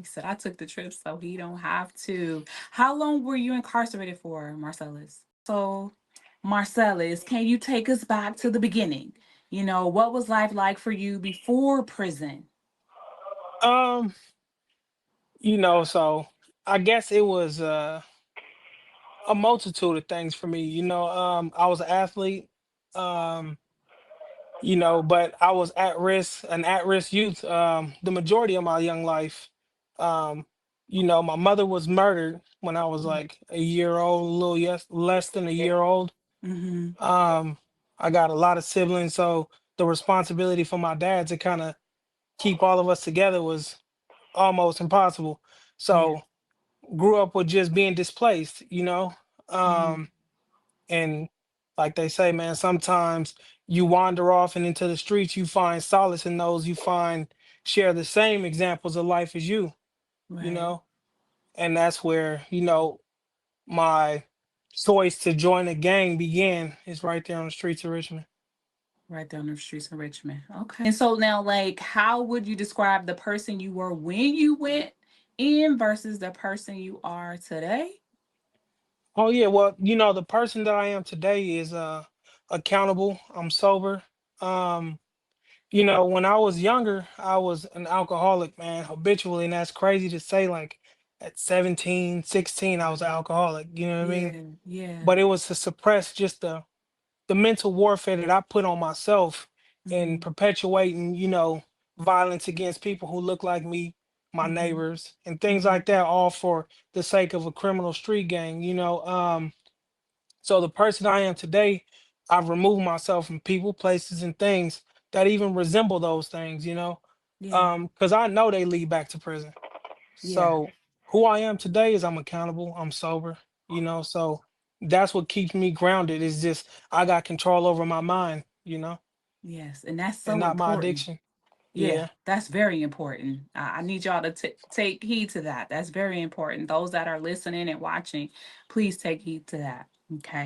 said, I took the trip so he don't have to. How long were you incarcerated for, Marcellus? So, Marcellus, can you take us back to the beginning? What was life like for you before prison? Um, so I guess it was a multitude of things for me. I was an athlete. Um, but I was an at-risk youth, the majority of my young life. Um, my mother was murdered when I was like a year old, a little less than a year old. Mm-hmm. Um, I got a lot of siblings, so the responsibility for my dad to kind of keep all of us together was almost impossible. Yeah. So grew up with just being displaced. Mm-hmm. Um, and like they say, man, sometimes you wander off and into the streets, you find solace in those you find share the same examples of life as you Right. know, and that's where, my choice to join a gang began, is right there on the streets of Richmond. Right down the streets of Richmond. Okay. And so now, like, how would you describe the person you were when you went in versus the person you are today? Oh yeah, well, the person that I am today is accountable. I'm sober. Um, when I was younger, I was an alcoholic, man, habitually, and that's crazy to say. Like at 17, 16, I was an alcoholic, you know what I mean? Yeah, yeah. But it was to suppress just the mental warfare that I put on myself in Mm-hmm. perpetuating, violence against people who look like me, my Mm-hmm. neighbors, and things Mm-hmm. like that, all for the sake of a criminal street gang. So the person I am today, I've removed myself from people, places, and things that even resemble those things. Yeah, Because I know they lead back to prison. yeah. So who I am today is I'm accountable, I'm sober. So that's what keeps me grounded, is just I got control over my mind, Yes. And that's and so not my important. addiction. Yeah, Yeah. that's very important. I need y'all to take heed to that. That's very important. Those that are listening and watching, please take heed to that. Okay.